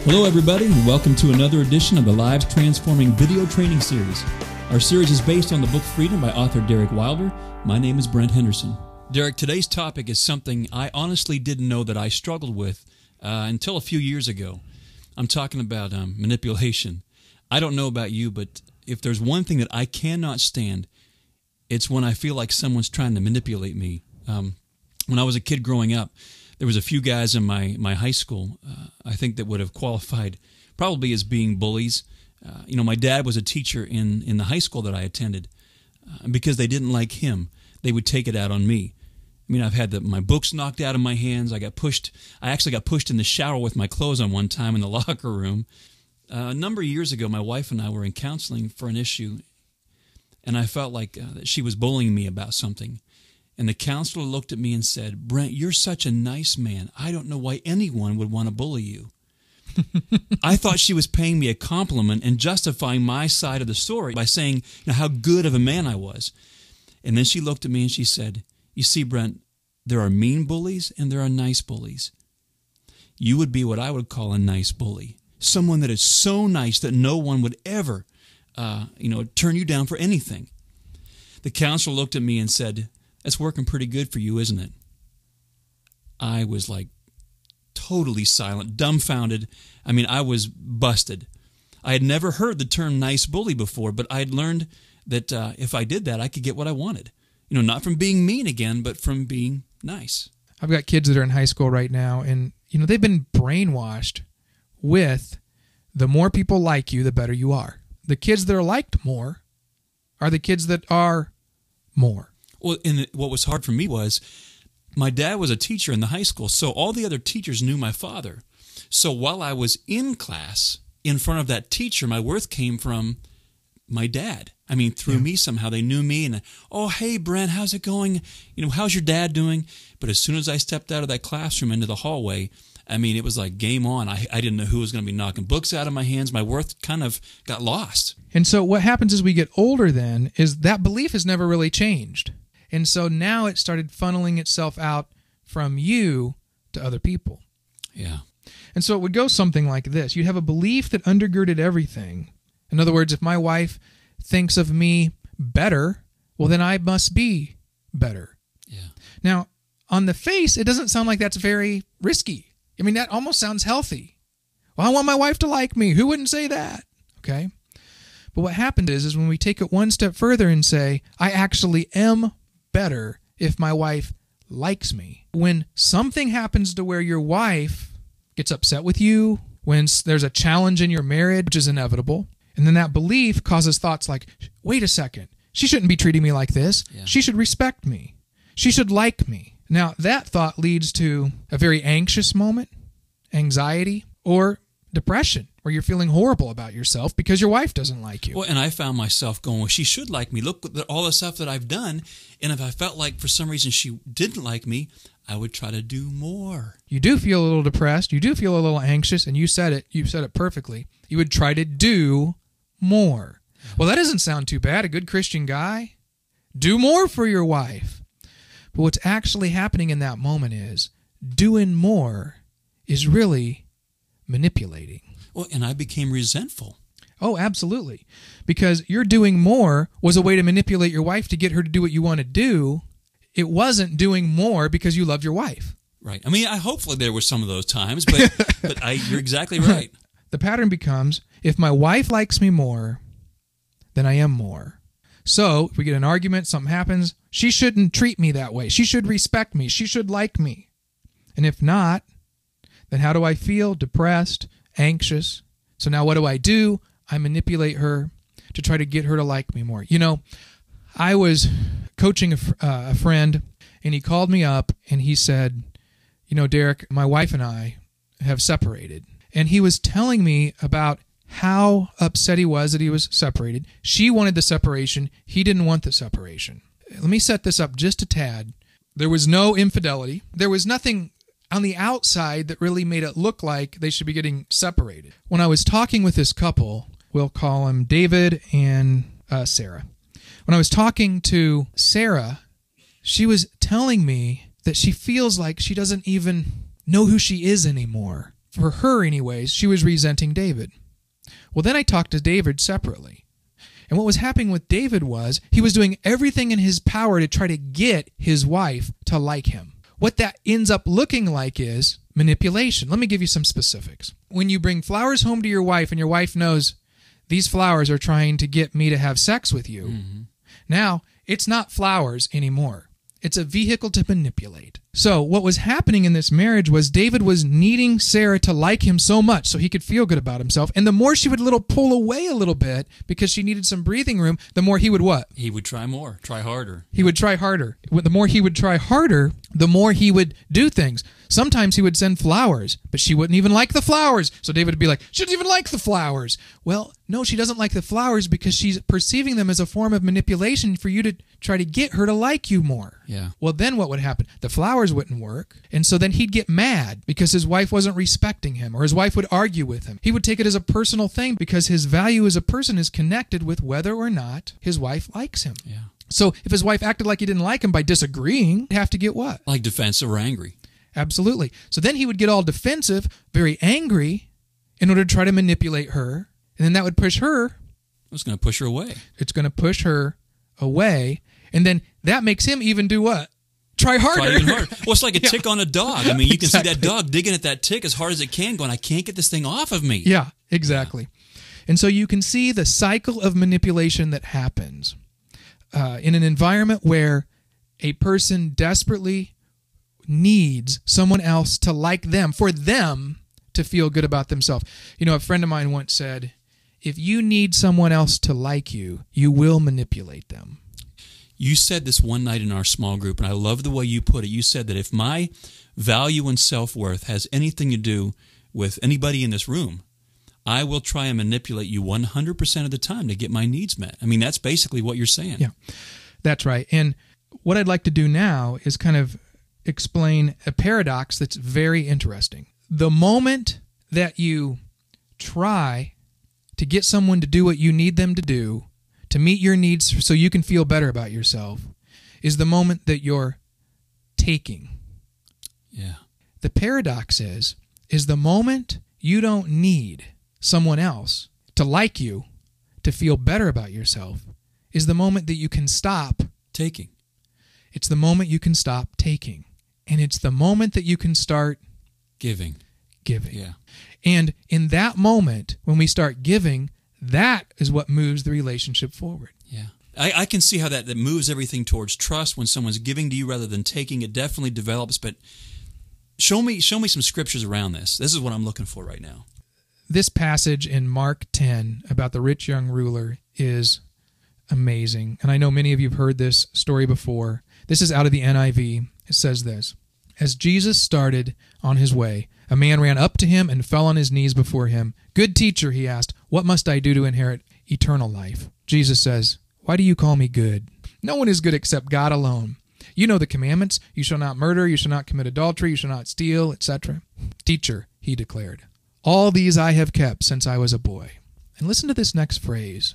Hello everybody, and welcome to another edition of the Lives Transforming Video Training Series. Our series is based on the book Freedom by author Derek Wilder. My name is Brent Henderson. Derek, today's topic is something I honestly didn't know that I struggled with until a few years ago. I'm talking about manipulation. I don't know about you, but if there's one thing that I cannot stand, it's when I feel like someone's trying to manipulate me. When I was a kid growing up, there was a few guys in my high school, I think, that would have qualified probably as being bullies. My dad was a teacher in the high school that I attended. Because they didn't like him, they would take it out on me. I mean, I've had my books knocked out of my hands. I actually got pushed in the shower with my clothes on one time in the locker room. A number of years ago, my wife and I were in counseling for an issue, and I felt like that she was bullying me about something. And the counselor looked at me and said, "Brent, you're such a nice man. I don't know why anyone would want to bully you." I thought she was paying me a compliment and justifying my side of the story by saying how good of a man I was. And then she looked at me and she said, "You see, Brent, there are mean bullies and there are nice bullies. You would be what I would call a nice bully. Someone that is so nice that no one would ever, turn you down for anything." The counselor looked at me and said, "That's working pretty good for you, isn't it?" I was like totally silent, dumbfounded. I mean, I was busted. I had never heard the term nice bully before, but I had learned that if I did that, I could get what I wanted. Not from being mean again, but from being nice. I've got kids that are in high school right now, and they've been brainwashed with the more people like you, the better you are. The kids that are liked more are the kids that are more. Well, and what was hard for me was my dad was a teacher in the high school, so all the other teachers knew my father. So while I was in class, in front of that teacher, my worth came from my dad. I mean, through me somehow. They knew me, and, "Oh, hey, Brent, how's it going? How's your dad doing?" But as soon as I stepped out of that classroom into the hallway, I mean, it was like game on. I didn't know who was going to be knocking books out of my hands. My worth kind of got lost. And so what happens as we get older then is that belief has never really changed. And so now it started funneling itself out from you to other people. Yeah. And so it would go something like this. You'd have a belief that undergirded everything. In other words, if my wife thinks of me better, well, then I must be better. Yeah. Now, on the face, it doesn't sound like that's very risky. I mean, that almost sounds healthy. Well, I want my wife to like me. Who wouldn't say that? Okay. But what happened is when we take it one step further and say, I actually am better if my wife likes me. When something happens to where your wife gets upset with you, when there's a challenge in your marriage, which is inevitable, and then that belief causes thoughts like, wait a second, she shouldn't be treating me like this. Yeah. She should respect me. She should like me. Now, that thought leads to a very anxious moment, anxiety, or depression, where you're feeling horrible about yourself because your wife doesn't like you. Well, and I found myself going, well, she should like me. Look at all the stuff that I've done. And if I felt like for some reason she didn't like me, I would try to do more. You do feel a little depressed. You do feel a little anxious. And you said it perfectly. You would try to do more. Well, that doesn't sound too bad. A good Christian guy. Do more for your wife. But what's actually happening in that moment is doing more is really manipulating. Well, and I became resentful. Oh, absolutely. Because you're doing more was a way to manipulate your wife to get her to do what you want to do. It wasn't doing more because you love your wife. Right. I mean, hopefully there were some of those times, but you're exactly right. The pattern becomes, if my wife likes me more, then I am more. So if we get an argument, something happens, she shouldn't treat me that way. She should respect me. She should like me. And if not, then how do I feel? Depressed, anxious. So now what do? I manipulate her to try to get her to like me more. I was coaching a friend, and he called me up, and he said, Derek, my wife and I have separated. And he was telling me about how upset he was that he was separated. She wanted the separation. He didn't want the separation. Let me set this up just a tad. There was no infidelity. There was nothing on the outside that really made it look like they should be getting separated. When I was talking with this couple, we'll call them David and Sarah. When I was talking to Sarah, she was telling me that she feels like she doesn't even know who she is anymore. for her anyways, she was resenting David. Well, then I talked to David separately. And what was happening with David was he was doing everything in his power to try to get his wife to like him. What that ends up looking like is manipulation. Let me give you some specifics. When you bring flowers home to your wife and your wife knows these flowers are trying to get me to have sex with you, now it's not flowers anymore. It's a vehicle to manipulate. So what was happening in this marriage was David was needing Sarah to like him so much so he could feel good about himself. And the more she would pull away a little bit because she needed some breathing room, the more he would what? He would try more, try harder. He would try harder. The more he would try harder, the more he would do things. Sometimes he would send flowers, but she wouldn't even like the flowers. So David would be like, she doesn't even like the flowers. Well, no, she doesn't like the flowers because she's perceiving them as a form of manipulation for you to try to get her to like you more. Yeah. Well, then what would happen? The flowers wouldn't work. And so then he'd get mad because his wife wasn't respecting him, or his wife would argue with him. He would take it as a personal thing because his value as a person is connected with whether or not his wife likes him. Yeah. So if his wife acted like he didn't like him by disagreeing, he'd have to get what? Like defensive or angry. Absolutely. So then he would get all defensive, very angry, in order to try to manipulate her. And then that would push her. It's going to push her away. It's going to push her away. And then that makes him even do what? Try harder. Try even harder. Well, it's like a tick on a dog. I mean, you can Exactly. see that dog digging at that tick as hard as it can, going, I can't get this thing off of me. Yeah, exactly. And so you can see the cycle of manipulation that happens in an environment where a person desperately needs someone else to like them, for them to feel good about themselves. You know, a friend of mine once said, if you need someone else to like you, you will manipulate them. You said this one night in our small group, and I love the way you put it. You said that if my value and self-worth has anything to do with anybody in this room, I will try and manipulate you 100% of the time to get my needs met. I mean, that's basically what you're saying. Yeah, that's right. And what I'd like to do now is kind of explain a paradox that's very interesting. The moment that you try to get someone to do what you need them to do, to meet your needs so you can feel better about yourself, is the moment that you're taking. Yeah. The paradox is the moment you don't need someone else to like you, to feel better about yourself, is the moment that you can stop taking. It's the moment you can stop taking. And it's the moment that you can start giving. Yeah. And in that moment, when we start giving, that is what moves the relationship forward. Yeah. I can see how that moves everything towards trust. When someone's giving to you rather than taking, it definitely develops. But show me some scriptures around this. This is what I'm looking for right now. This passage in Mark 10 about the rich young ruler is amazing. And I know many of you have heard this story before. This is out of the NIV. It says this: as Jesus started on his way, a man ran up to him and fell on his knees before him. Good teacher, he asked, what must I do to inherit eternal life? Jesus says, why do you call me good? No one is good except God alone. You know the commandments. You shall not murder, you shall not commit adultery, you shall not steal, etc. Teacher, he declared, all these I have kept since I was a boy. And listen to this next phrase.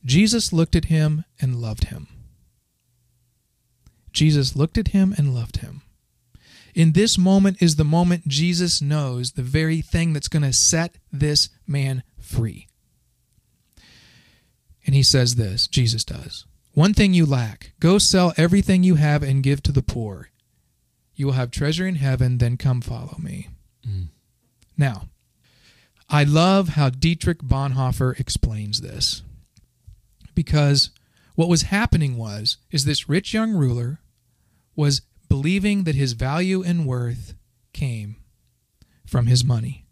Jesus looked at him and loved him. Jesus looked at him and loved him. In this moment is the moment Jesus knows the very thing that's going to set this man free. And he says this, Jesus does. One thing you lack. Go sell everything you have and give to the poor. You will have treasure in heaven, then come follow me. Now, I love how Dietrich Bonhoeffer explains this. Because what was happening is this rich young ruler was believing that his value and worth came from his money.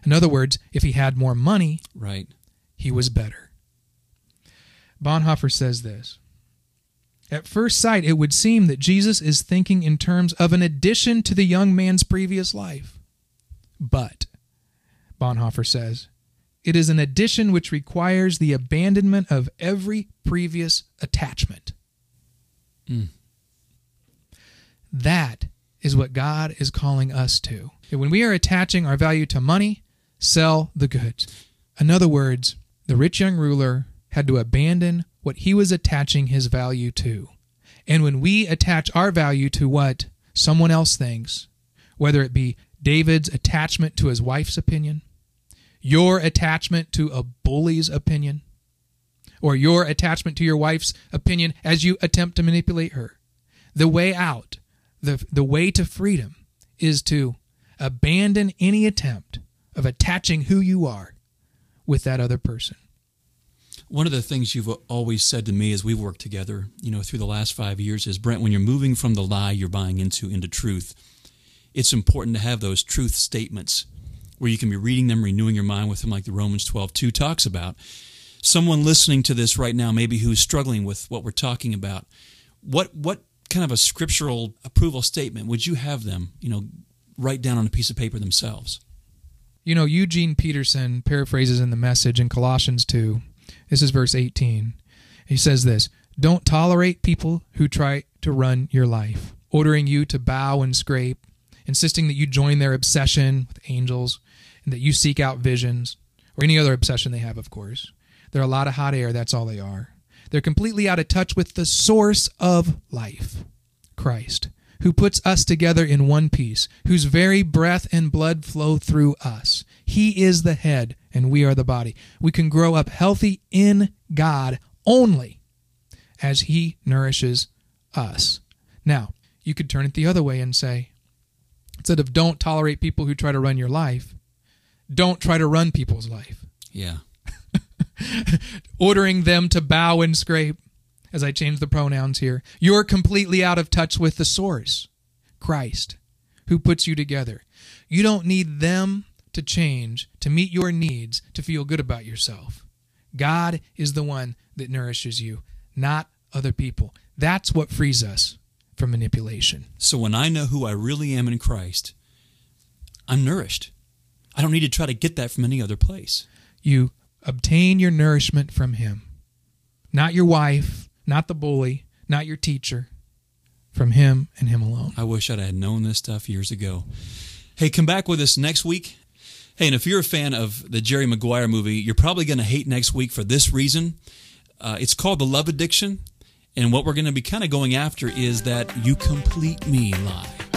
In other words, if he had more money, right, he was better. Bonhoeffer says this: at first sight, it would seem that Jesus is thinking in terms of an addition to the young man's previous life. But, Bonhoeffer says, it is an addition which requires the abandonment of every previous attachment. That is what God is calling us to. When we are attaching our value to money, sell the goods. In other words, the rich young ruler had to abandon what he was attaching his value to. And when we attach our value to what someone else thinks, whether it be David's attachment to his wife's opinion, your attachment to a bully's opinion, or your attachment to your wife's opinion as you attempt to manipulate her. The way out, the way to freedom is to abandon any attempt of attaching who you are with that other person. One of the things you've always said to me as we've worked together, through the last 5 years is, Brent, when you're moving from the lie you're buying into truth, it's important to have those truth statements where you can be reading them, renewing your mind with them, like the Romans 12:2 talks about. Someone listening to this right now, maybe who's struggling with what we're talking about, what kind of a scriptural approval statement would you have them, write down on a piece of paper themselves? Eugene Peterson paraphrases in the Message in Colossians 2. This is verse 18. He says this: "Don't tolerate people who try to run your life, ordering you to bow and scrape, insisting that you join their obsession with angels, and that you seek out visions," or any other obsession they have, of course. They're a lot of hot air, that's all they are. They're completely out of touch with the source of life, Christ, who puts us together in one piece, whose very breath and blood flow through us. He is the head, and we are the body. We can grow up healthy in God only as He nourishes us. Now, you could turn it the other way and say, instead of don't tolerate people who try to run your life, don't try to run people's life. Yeah. Ordering them to bow and scrape, as I change the pronouns here. You're completely out of touch with the source, Christ, who puts you together. You don't need them to change to meet your needs to feel good about yourself. God is the one that nourishes you, not other people. That's what frees us from manipulation. So when I know who I really am in Christ, I'm nourished. I don't need to try to get that from any other place. You obtain your nourishment from Him. Not your wife, not the bully, not your teacher. From Him and Him alone. I wish I'd had known this stuff years ago. Hey, come back with us next week. Hey, and if you're a fan of the Jerry Maguire movie, you're probably going to hate next week for this reason. It's called The Love Addiction. And what we're going to be kind of going after is that "you complete me" lie.